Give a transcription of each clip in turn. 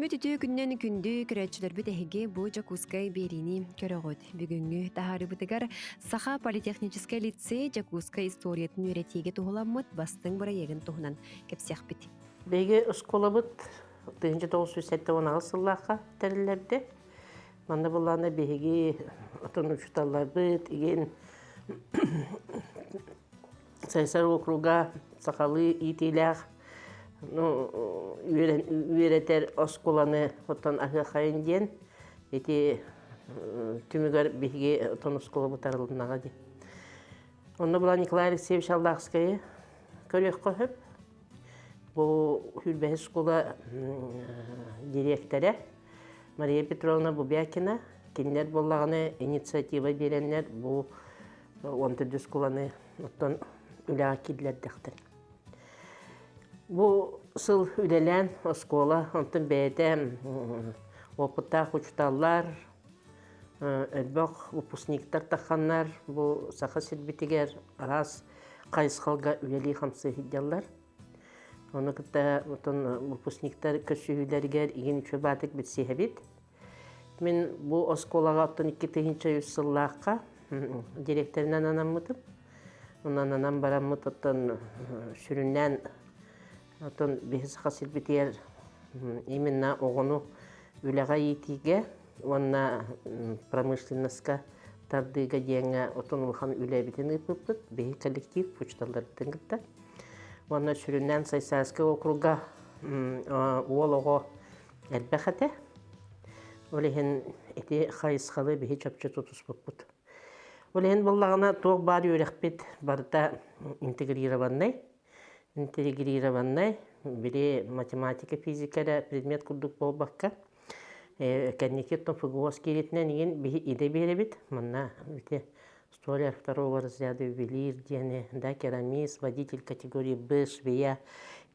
Бит үтү күннен күндү кирәчләр бит эһиге бу Жакускай берини көрөгөт. Бүгүнгү тахарыбытыгар Саха политехнический лицей Жакускай историятын үйрәтиге туһуламмыт бастың бырайыгын туһунан кепсәхбит. Беге осколабыт 1980 сыллаха терилерде. Манда буланы беге отон учталларбыт иген Сайсар округа Сахалы итилях үйретер осколаны отон ахахайын ден эти түмүгөр беге отон осколабыт арылынаға де. Онда була Николай Алексеевич Алдахская көрек қойып. Бұл Хүлбәхі школа директоры Мария Петровна Бубякина кенлер болағаны инициатива беренлер бұл 14 школаны оттан үләға кедлердіқтір. Бұл сыл үлелен школа онтын бәйді опыттақ учталлар, әлбәқ выпускниктар таққанлар, бұл сақа сербетігер арас қайысқалға үлелі қамсы хидялар. Оны кітті выпускниктар көшігілергер еген үші батық бітсеге бет. Мен бұл осколаға 2000 сыллаққа директорынан анаммытым. Онан анам бараммыт сүріннен бехіз қасыр бітер именно оғыну үліға етіге, онна промышленностқа тардыға дейінгі ұлхан үлі бітен ұпыппыт, бейі коллектив почталардың кітті. Онна сүріннен Сайсарский округа уолого әлбәқәті. Олеген әте қайысқалы бейі чапчы тұтыс бұппыт. Олеген болағына тоқ бар өрекпет барда интегрированный. Біре математика, физикада предмет күрдік болбаққа. Кәннекет ФГОС керетінен еген бейі иде беребет. Мұнна столяр второго разряда ювелир, да, керамист, водитель категории Б, швея,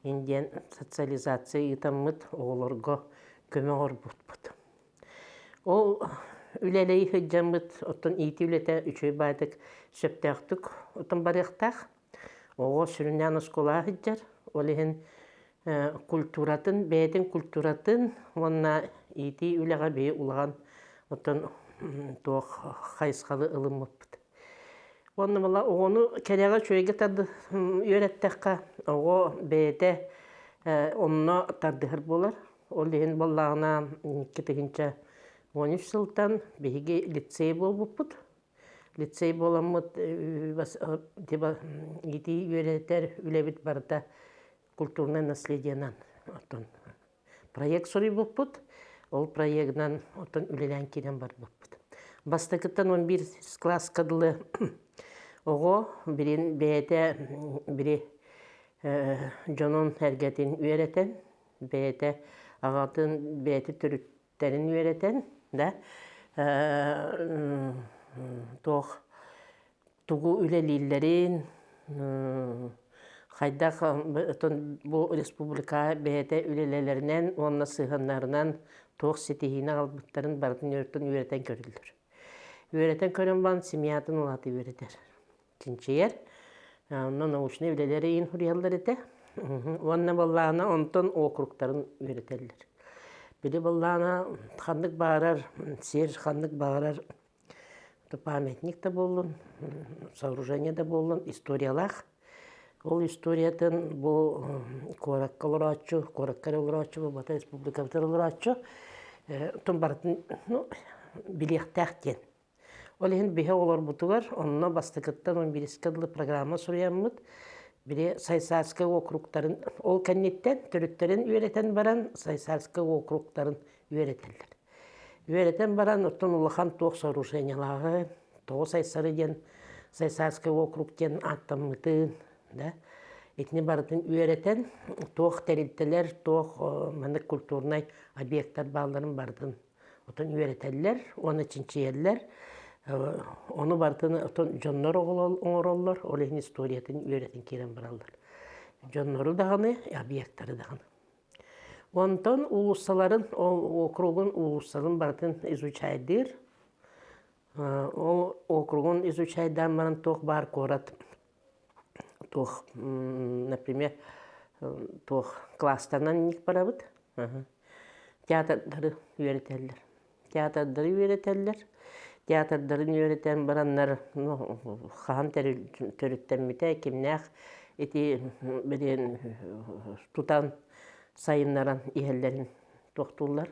инден социализация и таммыт оғылырға көмеғыр бұт. Ол үлелей хүджамыт, оттан ити үлеті үшөй байдық сөптәқтік, оттан барықтақ. Оғы сүрінен оскола хүджар, олеген культуратын, бәйдің культуратын, онна ити үлеға бей ұлған, оттан тоқ қайысқалы ылым мұтпыд. Оны бұла оғыны кәлеға чөйге тарды үйреттіққа, оғы бәйді онына тардығыр болар. Ол деген болағына 2013 жылдан бейге лицей бол бұппыд. Лицей боламыд еті үйреттер үлебіт барда культурное наследиянан. Проект сұрый бұппыд, ол проектнан үлелен керен бар бұппыд. Бастықыттан 11 класс қадылы оғы бірін бәйді жонын әргетін үйретен, бәйді ағатын бәйді түріттерін үйретен, тұғы үлелілерін, қайдақ бұл республика бәйді үлелелерінен, онына сығынларынан тоқ сетихіне қалбыттарын бардың үйретен көрілдір. Үйретен көрін бан семиятын олаты үйретер. Тінчейер, онна научный үлелері ең хүрелдер еті. Онна болағына онтон округтарын үйретерлер. Білі болағына қандық бағарар, сер қандық бағарар, памятник да болын, сооружение да болын, историялақ. Ол историятын бұл қораққа ұлырачу, қораққар ұлырачу, бұл бата республикавтар ұлырачу. Тұн бартын білектәқ кен. Ол ең бейе олар бұтығар, онына бастықыттан 11 қадылы программа сұраямыд. Біре Сайсарский округтарын, ол кәннеттен түріттерін үйретен баран Сайсарский округтарын үйретелер. Үйретен баран ұттын ұлыған тоқ сооружениялағы, тоғы Сайсары ден, Сайсарский округтен аттамытын, етіне барытын үйретен тоқ тәрілтелер, тоқ мәнік культурнай объекттар бағларын бардын. Отын үйретелер, оны чинчиерлер, оны бартыны жоннор оңыроллар, олеген историятын үйретін керен баралар. Жонноры дағаны, объекттары дағаны. Онтан улуссаларын, округын улуссалын бартын изучайдыр. Ол округын изучайдан баран тоқ бар корат. Тоқ, например, тоқ класстарынан ник барабыд. Teatrları öğretirler. Teatrları öğretirler. Teatrların öğreten baranlar han törütten mite kimnäk eti bilen tutan sayınlaran ihellerin doktorlar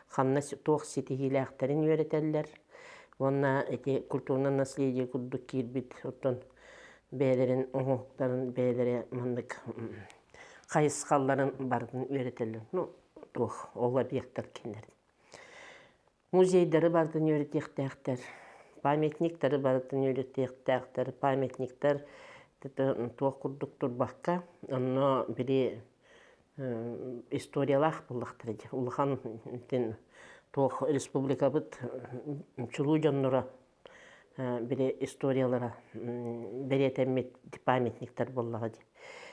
hanna toq sitihiläkterin öğretirler. Ona eti kulturna naslediye kudduk kirbit otton beylerin oğukların beylere mandık kayıskalların bardın öğretirler. No, toq ola biyektar kinler. Muzeyleri bardın öğretiyektäkter. Pametnikteri bardın öğretiyektäkter. Pametnikter toq kudduktur bakka. Onno biri istoriялах bullaktır. Улахан тоқ республика бит чулуу жоннора бире историялара беретеммит памятниктер боллага.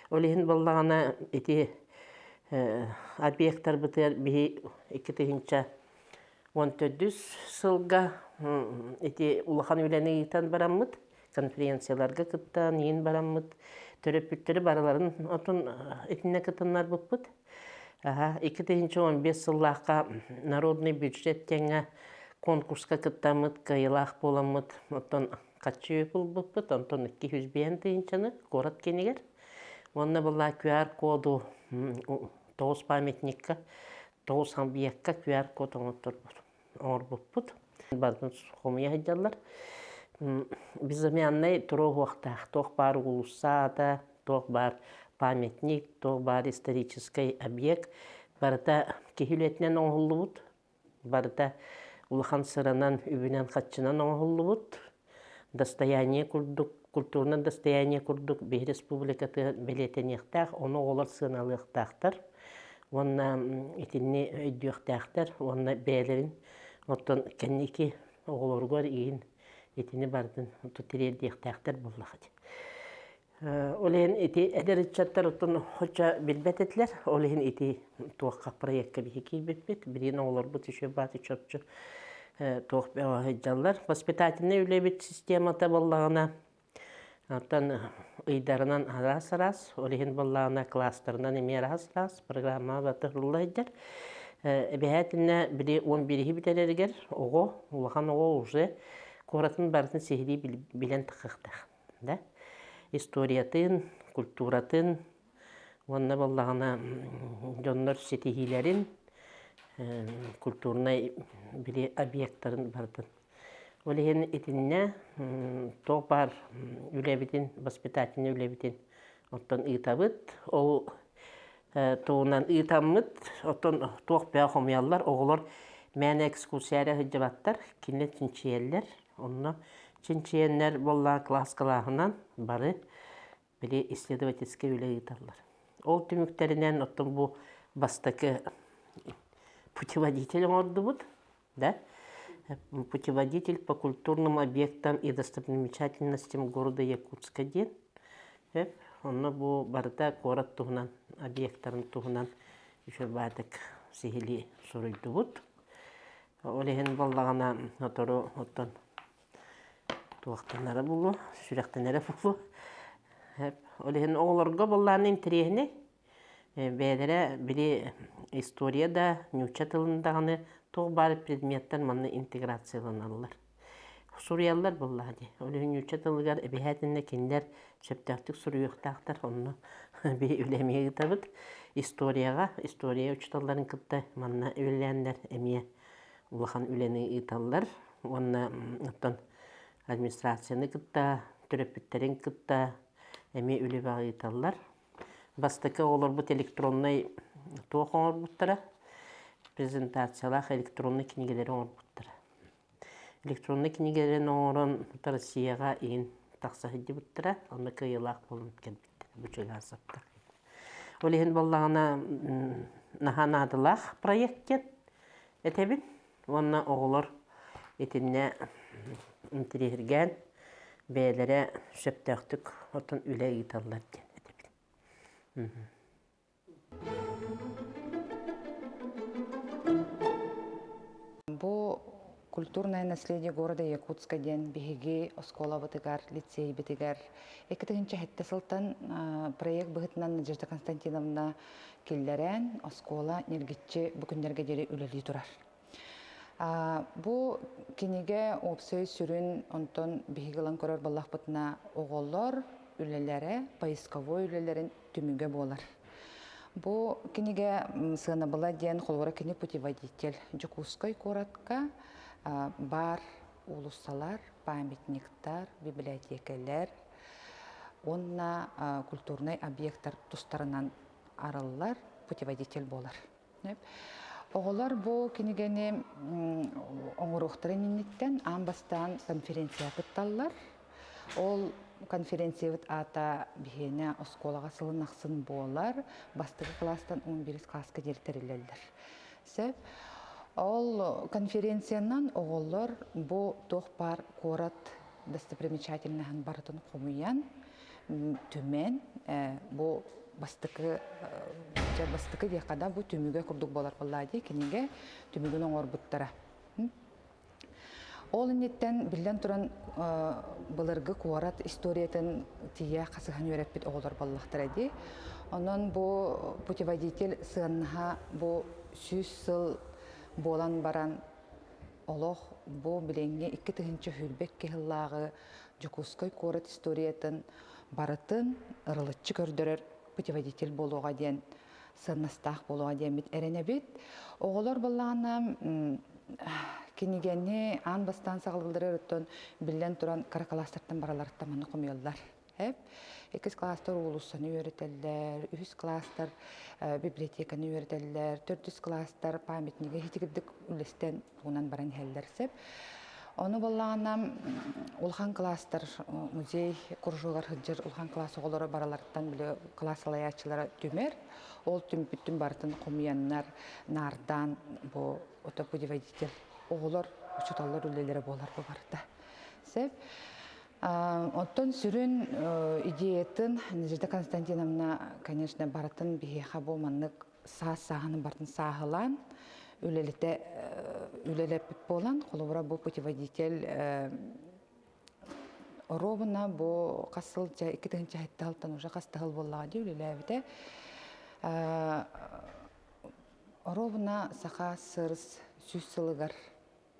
Олихин боллагана эти объекттар битер би 2014 сылга эти улахан үлени итан бараммыт конференцияларга кыттан ин бараммыт төрөпүттөрү бараларын отун этине кытыннар буппут. 2015 сыллааққа народный бюджет теңе конкурска кыттамыт, кайылақ боламыт, оттон качы бұл бұппыт, онтон 200 бейін тыйынчаны город кенегер. Онна бұла QR коду 9 памятникка, 9 объектка QR код оңыр бұппыт. Бардын сухомия хайдалар. Бізіме аннай тұру уақтақ, тоқ бар улусада, тоқ бар памятник, тоқ бар исторический объект. Барыта кехилетінен оңғылы бұд. Барыта улахан сыранан, үбінен қатшынан оңғылы бұд. Достояние күрдік, культурный достояние күрдік. Бей республикаты белетен ектақ, оны олар сыналы ектақтар. Онна етінне өйді ектақтар, онна бәлерін. Оттан кәнеке оғылырғар ең етіні бардын, тұтырерді ектақтар боллағады. Олehen iti ederitçatlar otun hoca bilbet etler. Olehen iti tuğqa proyekka bihiki bilbet. Birin oğlar bu tüşü batı çöpçü tuğ hecallar. Vaspitательный ülebit sistemata bollağına atan ıydarından aras. Olehen bollağına klaslarından emer aras. Programma batırlı eder. Ebehatinne biri 11'i bitelerger. Oğu, ulağan oğu uze. Koratın barıtın sehri bilen tıqıqtaq. Da? Historiyatın, kulturatın, onunla bollağına jonlar setihilerin, kulturuna biri obyektların bardın. Olehen etinne toğ bar ülebitin, vaspitательный ülebitin ottan ıtabıt. O toğundan ıtamıt, ottan toğ beya homyallar, oğular məni ekskursiyaya hıcıbattar, kinle çinçiyeller, onunla Çinçiyenler bolla klaskalahından barı biri исследовательский üle gitarlar. O tümüklerinden otun bu bastaki путеводитель ordu bud. Да? Путеводитель по культурным объектам и достопримечательностям города Якутска ден. Onu bu barıda korat tuğunan, obyektların tuğunanüşür batık sihili soruydu bud. Olehen bollağına otoru otun tuğaktanlara bulu, sürektenlere bulu. Olehen oğlarga bollağının interiyeni beylere biri istoriyada, nüçe tılındağını tuğ bari predmetler manlı integrasiyalanarlar. Suriyalılar bollağı. Olehen nüçe tılıgar ebehatinde kinler söptörtük suruyuqtağıtar onu bir ülemeye gitabıd. Istoriya uçtalların kıtta manna üleyenler emeye ulağan üleni ıtallar. Onunla administrasiyanı kıtta, töröpütlerin kıtta, eme üle bağıtallar. Bastıkı olur bu elektronlu tuğ olur buttara. Prezentasiyalar elektronlu kinigeleri olur buttara. Elektronlu kinigelerin oğurun Rusiyaga in taqsa hidi buttara. Onda kıyılaq bolun kelbittir. Bu çöyle asaptar. Olehen bollağına nahan adılaq proyektet etebin. Onunla oğulur etinne intirihirgen beylere söptöktük otun üle gitarlar den. Bu культурное наследие города Якутска ден биһиги оскола бытыгар, лицей бытыгар. Экетигинче хетте сылтан проект быһытынан Надежда Константиновна киллерен оскола нергитче бүкүндерге дери үлели турар. Бу киниге опсой сүрүн онтон биһигилан көрөр баллах бытына оголлор үлелере, поисковой үлелерин түмүгө болар. Бу киниге сына была ден холора кини путеводитель Жокускай коротка бар улуссалар, памятниктар, библиотекалар, онна культурный объекттар тустарынан араллар путеводитель болар. Оголар бу кинигени оңорухтарынниттен амбастан конференция кытталлар. Ол конференция ата бихене осколага сылынаксын болар, бастыгы класстан 11 класска директорлерлер. Сөп ол конференциянан оголлар бу тохпар корат достопримечательныгын бартын комуян төмен бу бастыкы декада бу түмүгө курдук болар боллади киниге түмүгүн оңорбуттара. Ол иннеттен билден туран былыргы куарат историятын тия касыхан өреппит оголор боллактар эди. Онон бу путеводитель сыаннаха бу 100 сыл болан баран олох бу биленге 2 тыгынчы хүрбек кehilлагы Жокускай куарат историятын барытын ырылычы көрдөрөр путеводитель болуга ден сыннастах болуга ден бит эренебит. Оголор боллагана кинигени ан бастан сагылдырыр өттөн билен туран каракаластардан баралардан маны комуяллар. Экис класстар улуссаны үйрөтеллер, 3 класстар библиотеканы үйрөтеллер, 400 класстар памятниги хитигидик үлестен унан баран хеллерсеп. Оны боллагана улхан класстар музей куржугар хыджыр улхан классы оголору баралардан биле класс алаячылары түмер. Ол түмпүттүн бартын комуяннар нардан бу путеводитель оголор учуталлар үлелери болар бу барда. Сеп оттон сүрүн идеятын Надежда Константиновна, конечно, бартын бихеха бу маннык сааханын бартын саахылан үлелеп болан холовра бу путеводитель ровна бу касыл жа 2-нче хатталтан уже кастагыл боллагы үлелебите ровна саха сырс сүссылыгар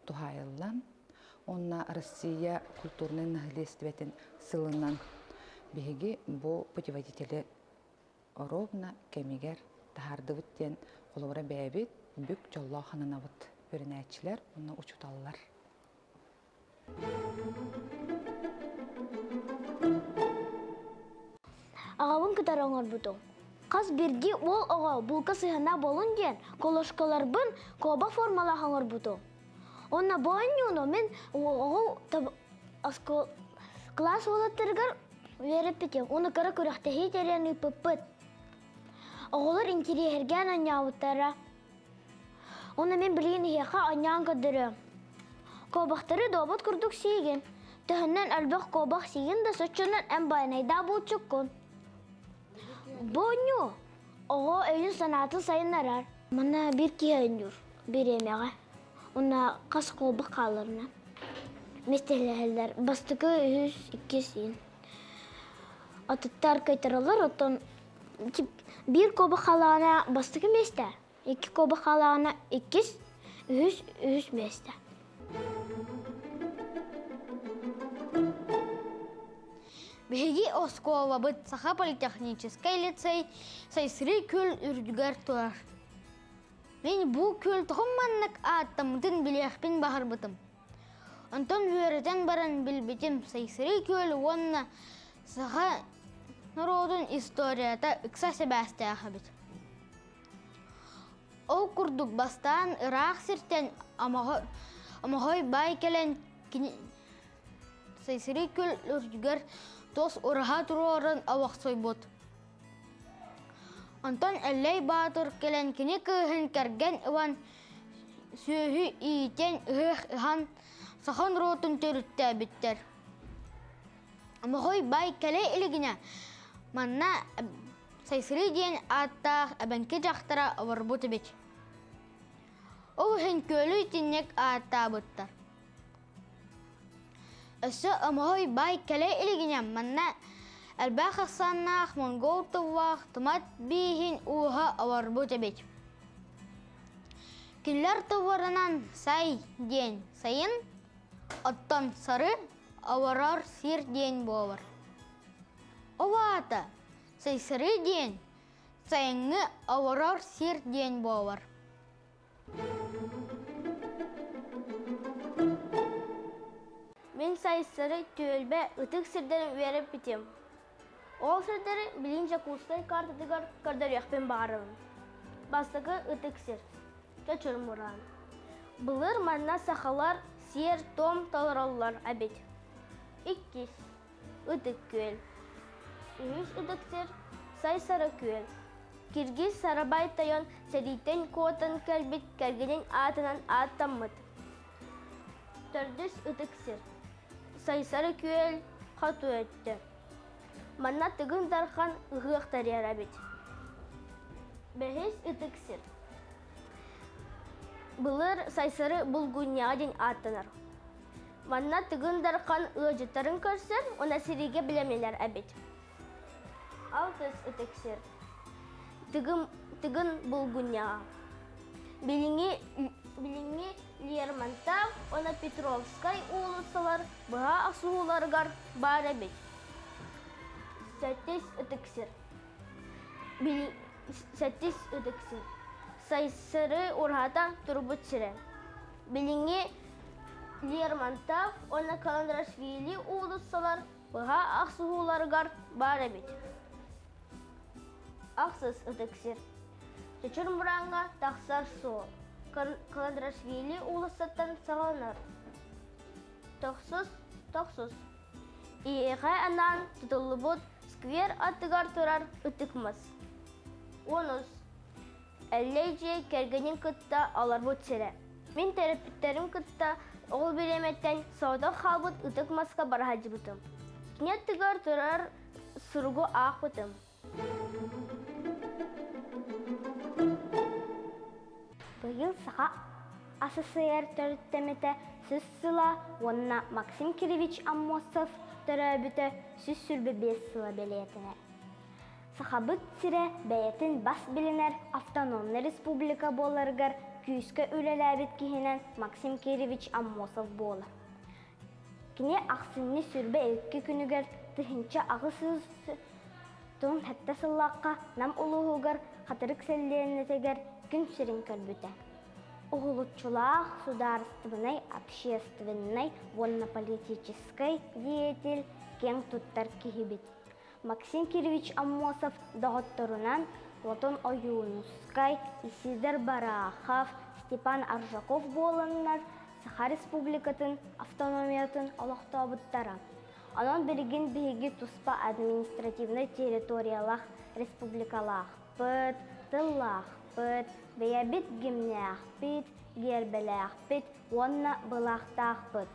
тухайыллан онна Россия культурный наследстветін сылынан биһиги бу путеводители ровна кемигер тахардыбыттен холовра бәбит бүк жоллаханынабыт өрінәтчілер, оны учуталылар. Ағабын кітар оңыр бұтың. Қаз бірге ол оға бұлқа сыйхана болын ден, колошкалар бұн коба формала қаңыр бұтың. Онна бойын мен оға класс олаттырғар веріп бітем. Оны қара көріқтәхи терені пөппіт. Оғылар интерьерген анявыттара. Оны мен білейін хеқа аньян қадыры. Кобақтары добат күрдік сейген. Түхіннен әлбіқ кобақ сейген да сөтчінен ән байнайда бұл чүккін. Бұны оға өйін санатын сайын арар. Мана бір кейін жүр, бір емеға. Оны қас кобақ қалырына. Местелі бастықы 100-2 сейін. Атыттар кайтарылар, оттан bir koba halana bastık meste. 2 koba halana 200 meste. Беги Оскова быт Саха политехнический лицей сайсыры көл үрдүгөр туар. Мен бу көл тохумманнык аттамдын билехпин бахар бытым. Антон үйрөтен баран билбетим сайсыры көл онна Саха народун историята ыкса себәсте ахабит. Ол курдук бастан Ирак сиртен амахой бай келен сайсыры көл үрдүгөр тос ураха турорын авақсой бот. Антон әлләй батыр келен кини кыһын кәрген иван сүйі ийтен ыһық ыхан сахан ротын төрүттә биттер. Амахой бай келе илигіне манна сайсыры дейін аттақ әбәнкі жақтара аварбуты бет. Ол хен көлі тіннек атта бұттар. Össü amhoy bay kele iliginem manna. Elbaq sannak mongol tuwaq tomat bihin uha awarbu tebet. Killer tuwaranan say den sayın attan sarı avarar sir den bovar. Ovata say sarı den sayıngı avarar sir den bovar. Мен сайыстары түйелбе ытык сирдерин веріп бітем. Ол сирдері білінче курстай картадығар кардарияқпен бағарым. Бастығы ытык сир. Чачыр мұран. Бұлыр манна сақалар сер том таларалар әбет. Иккис. Ытык көл. Үш ытык сир. Сайсары көл. Киргиз сарабай тайон сәдейтен котын кәлбет кәргенен атынан аттаммыд. Төрдіс ытык сир. Сайсары көл қату өтті. Манна түгін дарқан ұғықтар ярабет. Бәхес ытык сир. Бұлыр сайсары бұлгуняға ден аттынар. Манна түгін дарқан ұғыжыттарын көрсір, ona сиреге білемелер әбет. Алтыс ытык сир. Түгін бұлгуняға. Билинги Лермонтов, ona Петровскай улысылар, бұға асуыларғар бар әбет. Сәттес үтіксір. Сәттес үтіксір. Сайсыры ұрғата тұрбыт сірі. Билинги Лермонтов, ona Каландрашвили улысылар, бұға асуыларғар бар әбет. Ақсыз үтіксір. Чечір мұранға тақсар сол. Каландрашвили улысаттан сағаланар. Тоқсыз. Иеға анан тұтылы бұд сквер аттығар тұрар үтікміз. 10. Әллейже кәргенен күтті алар бұд сірі. Мен терапевттерім күтті оғыл береметтен сауда қалбыд үтікмазға бархаджы бұтым. Кенет тұғар тұрар сұрғы ақ бұтым. Быйыл саға АССР төрттемете сөз сыла, онна Максим Кириллович Аммосов төрөбүтө сөз сүрбе 5 сыла белетіне. Сақабыт сире бәйетін бас білінер автономны республика боларғар күйіскі өлеләбет кейінен Максим Кириллович Аммосов болар. Кіне ақсынны сүрбе 2 күнігер тұхынча ағысыз тұн хәтті сыллаққа нам ұлығығар қатырық сәлдерінетегер күн сирин көлбүтэ. Угулучулах сударственной, общественной, военно-политической деятель кең туттар кихибит. Максим Кириллович Аммосов доғытторунан Платон Оюнускай, Исидор Барахов, Степан Аржаков боланнар Саха Республикатын автономиятын олықтабыттара. Анан берген бейге туспа административный территориялах республикалах пыт, тыллах пыт, бейабит гимнях пит, гербелях пит, онна былақтақ пыт.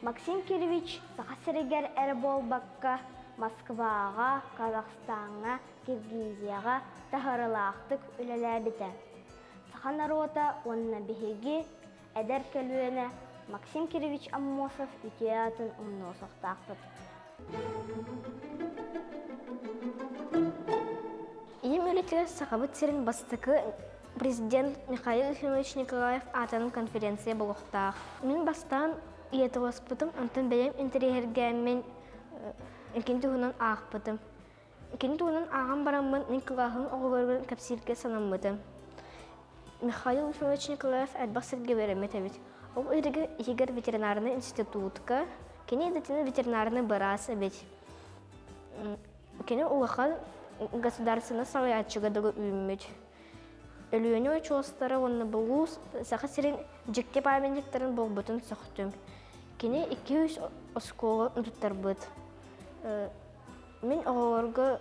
Максим Кириллович Саха сирегер әрбол баққа Москваға, Казахстанға, Киргизияға тахарылақтық үлеләбіті. Саха народа онна бейге әдер кәлуені Максим Кириллович Аммосов үтеятын ұнны осықтақ пыт. Им үлетер сақабыт сирин бастықы президент Михаил Ефимович Николаев атының конференция болуқтақ. Мен бастан етілоспытым, онтын бәлем интерьергәмен екен туғынан ағыппытым. Екен туғынан ағын барамын мен қылағын оғыларғын кәпсирге санамыдым. Михаил Ефимович Николаев әлбақ сірге беремет әбет. Ол үйрегі егер ветеринарный институтқа, кене едетіні ветеринарный барас әбет. Кене олақан государственный салаятчыға дығы үймет. Өліөне ойчуостары онны бұлу сақы сирен жекте памендіктерін бұл бұтын соқтым. Кене 200 осколы ұнтыттар бұд. Мен оғыларға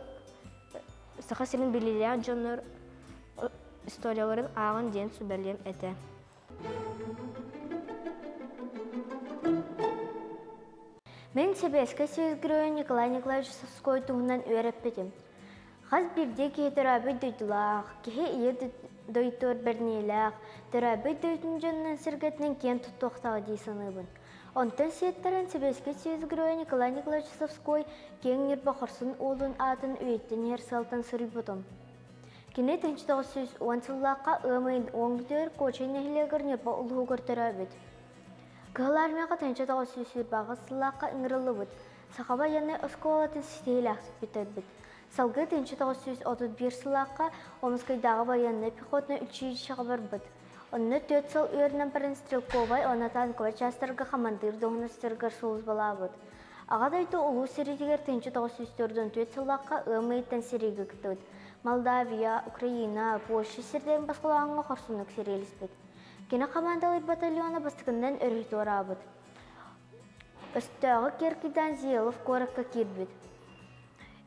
сақы сирен білілер жоныр историяларын ағын ден сүбәлем әті. Мен себеске сөзгірі Николай Николаевич Савской туғынан өріп бетім. Қаз бірде кей түрәбі дөйтілақ, кей ие дөйтір бірнейлақ, түрәбі дөйтін жөннен сіргетінен кен тұттуқтағы дейсіні бұн. Онтон сиеттерін Себеске Сүйізгірөй Николай Николаевич Совской кең нербақырсын олын атын үйеттен ерсалтын сұрый бұтым. Кене 1910 сыллаққа өмейін оңдыр көчен нәхілегір нербі ұлғы көртір әбет. Кығыл армияға 1900 бағы сыллаққа үңірілі бұд. Сақаба яны ұсколатын сетейл ақсып бітір бұд. Салғы 1931 сыллаққа Омскайдағы баянны пехотны 3 шағабар бұд. Онны 4 сыл үйерінен бірін стрелковай, оны танковай частарға командир доғыны стыргар соғыз бала бұд. Ағадайды ұлу середегер 1904 сыллаққа өмейттен серегі күтті. Молдавия, Украина, Польша серден басқалағанға қорсынық сереліс бұд. Кені командалар батальоны бастығынан өрейті ора бұд. Өстіғі Керкидан Зиелов қорыққа кер бұд.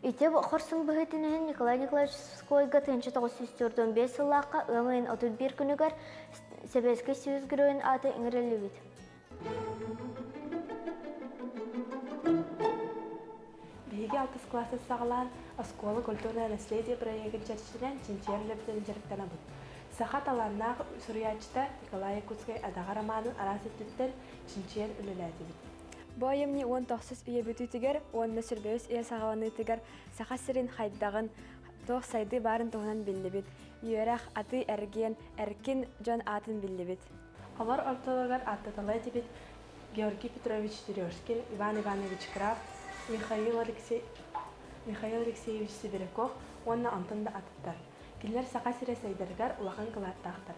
Итеп қорсын бұғытынығын Николай Николаевич Совскойға 1945 сыллаққа өмейін 31 күнігер Себеске Сүйізгірөйін аты үңірелі бұд. Биһиги 6 классы сагалан оскола культурное наследие проектын чарчынан чинчерлептен жарыктана бут. Саха таланнах сурьячта Николай Якутской адага романын арасыттыттен чинчер үлеләди бит. Боемни 19 үйе бүтүтүгер, 10 сүрбөс үйе сагаланыйтыгер, саха сирин хайдагын тоқ сайды барын тоғынан билдибит. Үйерах аты әрген, әркин жон атын билдибит. Олар ортологар аттаталай дебит Георгий Петрович Сережкин, Иван Иванович Краф, Михаил Алексеевич Сибиряков, онна антында аттар. Киллер саха сире сайдыргар улахан кылаттақтар.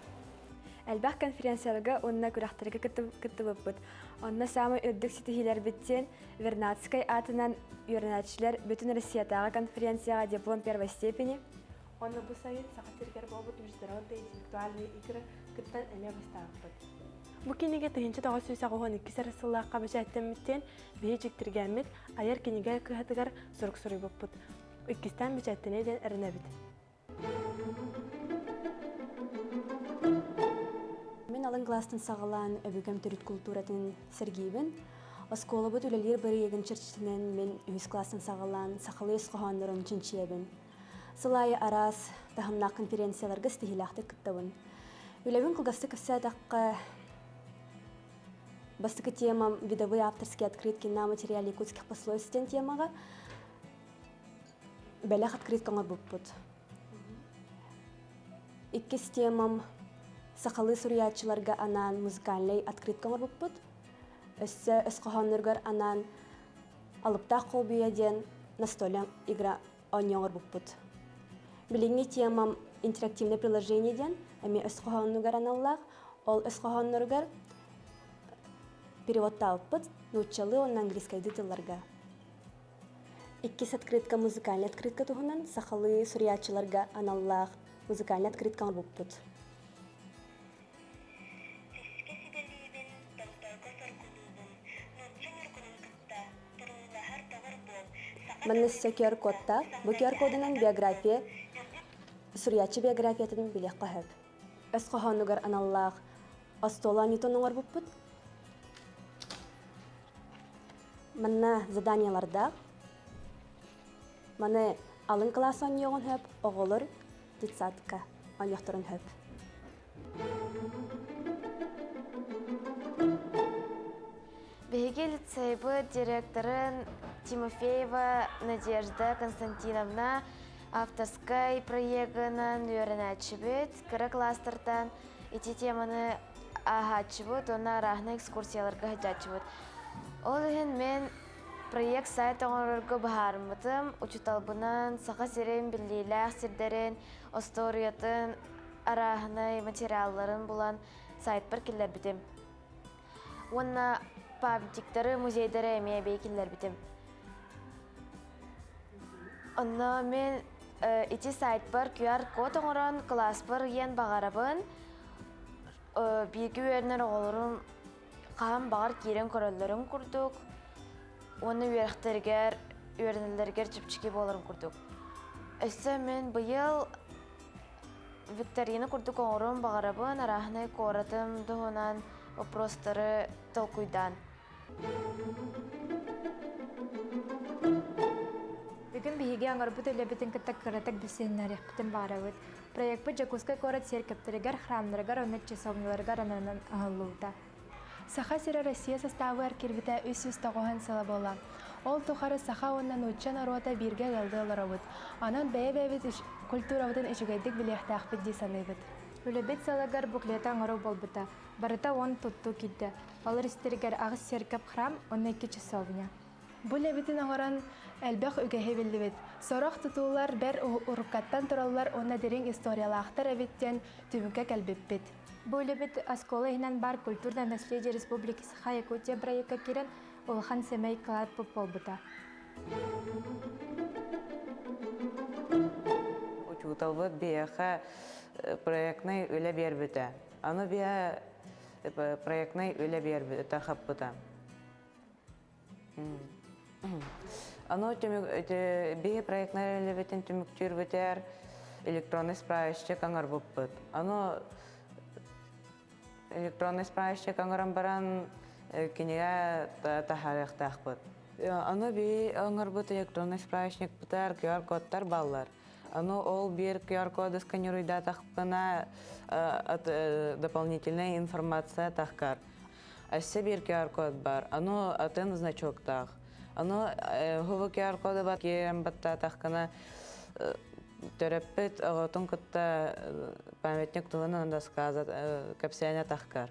Әлбәқ конференциялыга онна күрәхтәргә кыттыбыппыт. Онна самы өддік ситихилер биттен Вернадскай атынан юрнатчылар бүтін Россиядагы конференцияға диплом первой степени. Онна бу сайын саха сиргер болбут международные интеллектуальные игры кыттан эме бастагыппыт. Бу кинеге 1992 сыллаққа бәчәттенмиттен бейі жектіргенмит, айыр кинеге кыхатыгар сұрық сұрый боппыт. Үккістен бәчәттенеден әрінәбіт. Мен алын класстын сағалан өбігім түріт культуратын сәргейбін. Оскола бұд үлелер бірі егін чырчытынан мен өз класстын сағалан сақалы өсқоғанларын чынчиебін. Сылайы арас тахымнақ конференцияларға стихилақты күттабын. Үлебін кылгасты кәсәдаққа бастыкы темам видовые авторские открытки на материале якутских пословицтен темаға бәләқ открыткаңар бұппыт. Иккес темам сақалы сурьячыларға анан музыкальный открыткаңар бұппыт. Өсқоғанырғар анан алыптақ қолбүйеден настольная игра ойнаңар бұппыт. Біліңе темам интерактивный приложение ден, әме өсқоғанырғар аналлақ, ол өсқоғанырғар переводта опыт, научалы он на английской дытыларга. Иккис открытка музыкальный открытка туғынан, сақалы сурьячыларга аналлах музыкальный открытка опыт. Маннысы QR-кодта, бұл QR-кодынан биография, сурьячы биографиятын білек қағып. Өс қоғанугар аналлах остола нетонуңар бұппыт. Манна заданияларда, маны алын класс ойнығын хөп, оғылыр детсадка ойнықтырын хөп. Беги лицейбы директорын Тимофеева Надежда Константиновна авторской проектынан үйренәтшібет, кірі кластырдан ити теманы ағатшыбыт, оны арахны экскурсияларға ғаджатшыбыт. Ол үйін мен проект сайт оңырырғы бағарымытым, учуталбынан сақа сирен білдейләқ сирдерін, осториятын, арахны материалларын бұлан сайт бір келер бітім. Онна памятиктары, музейдері әмей бей келер бітім. Онна мен ити сайт бар QR-код оңырын класс бар ен бағарабын, бейгі өрінер оғылырын қағам бағар керен көрілерін күрдік, оны үйеріқтергер, үйерінелергер жүпчіке боларын күрдік. Өсі мен бұйыл викторина күрдік оңырын бағарабын, арахны қоратым дұғынан вопростары толкуйдан. Бүгін бейге аңырбыт өлебетін кіттік кіратық білсенлер еқпітін барабыт. Проект бұд Жакускай корат серкептерігер, храмларығар, онет часовныларығар ананан ағылуыда. Саха сире Россия составы аркирбите 390 сыла бола. Ол тухары саха оннан уччан орота бирге галды оларабыт. Анан бәйбәбит культурабытын ишигайдык билехтаахпыт ди саныйбыт. Үлебет салагар буклета аңару болбута. Барыта он тутту кидде. Алар истергер агыс серкеп храм 12 часовня. Бу лебитин аңаран әлбәх үгәһе билдибит. Сорах тутулар бер уруккаттан тураллар онна дерин историялаахтар эбиттен түбүккә кәлбеппит. Бу үлебет оскола инан бар культурда наследие республики Саха-Якутия проекта кирен улхан семей клад болбута. Учуталбыт бияха проектный үле бербіті. Аны бия проектный үле бербіті қаппыта. Аны бия проектный үле бітін түміктер бітер электронный справочник аңар бұппыт. Аны электронный справочник аңаран баран кенеге тахарықтақпыт. Аны бия аңар бұт электронный справочник бітер QR-кодтар баллар. Оно ол бир QR-коды сканируйда тахпына дополнительная информация тахкар. Ассе бир QR-код бар, оно атын значок тах. Оно хубы QR-коды бар керем батта тахкана төрөппет оготун кытта памятник туганы анда сказат капсияня тахкар.